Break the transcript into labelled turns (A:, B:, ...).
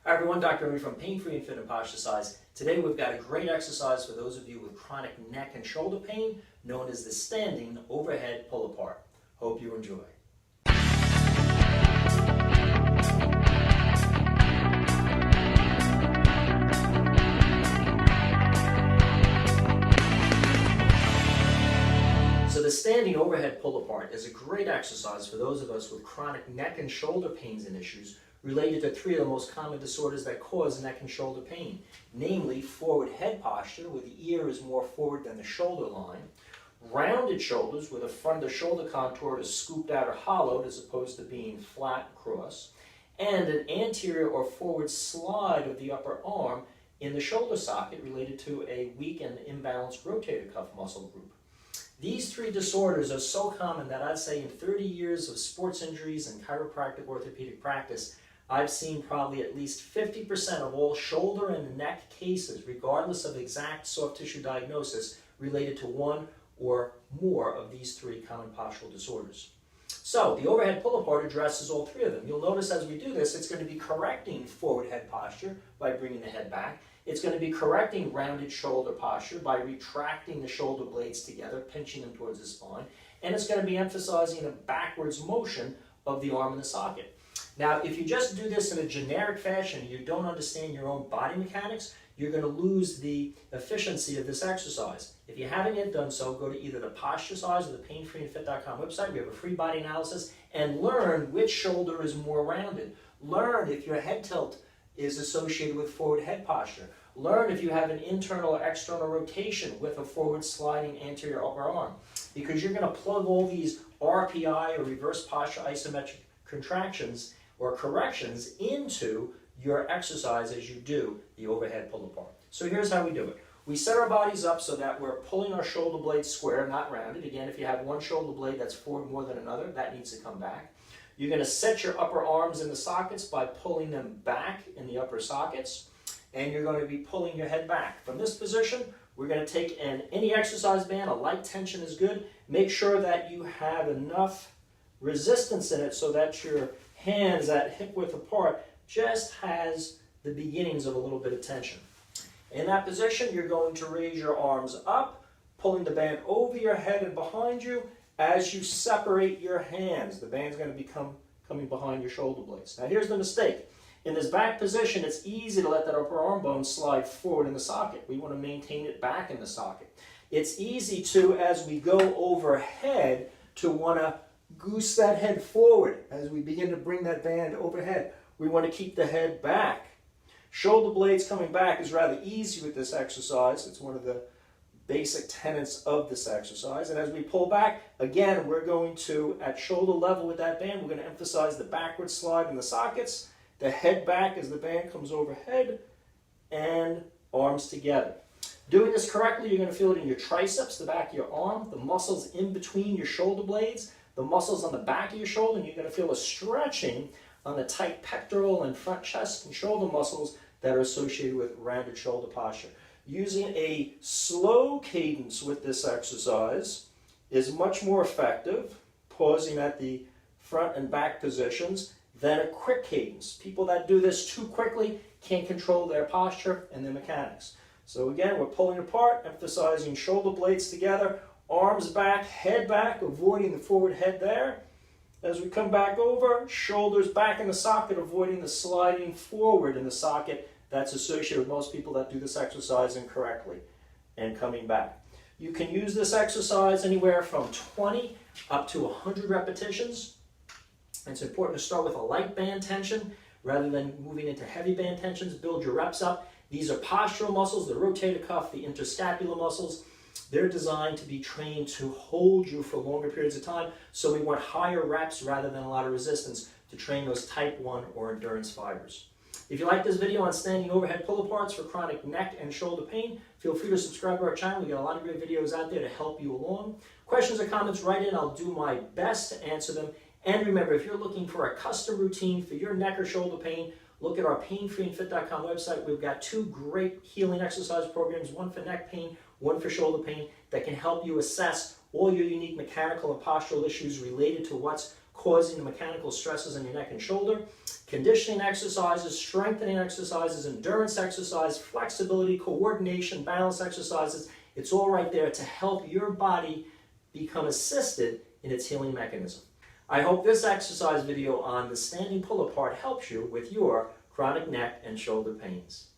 A: Hi everyone, Dr. Amy from Pain Free and Fit and Postural. Today we've got a great exercise for those of you with chronic neck and shoulder pain known as the standing overhead pull apart. Hope you enjoy. So the standing overhead pull apart is a great exercise for those of us with chronic neck and shoulder pains and issues related to three of the most common disorders that cause neck and shoulder pain, namely forward head posture, where the ear is more forward than the shoulder line, rounded shoulders, where the front of the shoulder contour is scooped out or hollowed as opposed to being flat across, and an anterior or forward slide of the upper arm in the shoulder socket related to a weak and imbalanced rotator cuff muscle group. These three disorders are so common that I'd say in 30 years of sports injuries and chiropractic orthopedic practice, I've seen probably at least 50% of all shoulder and neck cases, regardless of exact soft tissue diagnosis, related to one or more of these three common postural disorders. So the overhead pull apart addresses all three of them. You'll notice as we do this, it's going to be correcting forward head posture by bringing the head back. It's going to be correcting rounded shoulder posture by retracting the shoulder blades together, pinching them towards the spine. And it's going to be emphasizing a backwards motion of the arm in the socket. Now, if you just do this in a generic fashion and you don't understand your own body mechanics, you're going to lose the efficiency of this exercise. If you haven't yet done so, go to either the Postural or the painfreeandfit.com website. We have a free body analysis and learn which shoulder is more rounded. Learn if your head tilt is associated with forward head posture. Learn if you have an internal or external rotation with a forward sliding anterior upper arm. Because you're going to plug all these RPI or reverse posture isometric contractions or corrections into your exercise as you do the overhead pull apart. So here's how we do it. We set our bodies up so that we're pulling our shoulder blades square, not rounded. Again, if you have one shoulder blade that's forward more than another, that needs to come back. You're going to set your upper arms in the sockets by pulling them back in the upper sockets, and you're going to be pulling your head back. From this position, we're going to take any exercise band, a light tension is good. Make sure that you have enough resistance in it so that your hands at hip width apart just has the beginnings of a little bit of tension. In that position, you're going to raise your arms up, pulling the band over your head and behind you. As you separate your hands, the band's going to be coming behind your shoulder blades. Now here's the mistake. In this back position, it's easy to let that upper arm bone slide forward in the socket. We want to maintain it back in the socket. It's easy to, as we go overhead, to want to goose that head forward as we begin to bring that band overhead. We want to keep the head back. Shoulder blades coming back is rather easy with this exercise. It's one of the basic tenets of this exercise. And as we pull back, again, we're going to, at shoulder level with that band, we're going to emphasize the backward slide in the sockets, the head back as the band comes overhead, and arms together. Doing this correctly, you're going to feel it in your triceps, the back of your arm, the muscles in between your shoulder blades, the muscles on the back of your shoulder, and you're going to feel a stretching on the tight pectoral and front chest and shoulder muscles that are associated with rounded shoulder posture. Using a slow cadence with this exercise is much more effective, pausing at the front and back positions, than a quick cadence. People that do this too quickly can't control their posture and their mechanics. So again, we're pulling apart, emphasizing shoulder blades together, arms back, head back, avoiding the forward head there. As we come back over, shoulders back in the socket, avoiding the sliding forward in the socket that's associated with most people that do this exercise incorrectly, and coming back. You can use this exercise anywhere from 20 up to 100 repetitions. It's important to start with a light band tension rather than moving into heavy band tensions. Build your reps up. These are postural muscles, the rotator cuff, the interscapular muscles. They're designed to be trained to hold you for longer periods of time, so we want higher reps rather than a lot of resistance to train those type 1 or endurance fibers. If you like this video on standing overhead pull aparts for chronic neck and shoulder pain, feel free to subscribe to our channel. We got a lot of great videos out there to help you along. Questions or comments, write in. I'll do my best to answer them. And remember, if you're looking for a custom routine for your neck or shoulder pain, look at our painfreeandfit.com website. We've got two great healing exercise programs, one for neck pain, one for shoulder pain, that can help you assess all your unique mechanical and postural issues related to what's causing the mechanical stresses in your neck and shoulder. conditioning exercises, strengthening exercises, endurance exercise, flexibility, coordination, balance exercises. It's all right there to help your body become assisted in its healing mechanism. I hope this exercise video on the standing pull apart helps you with your chronic neck and shoulder pains.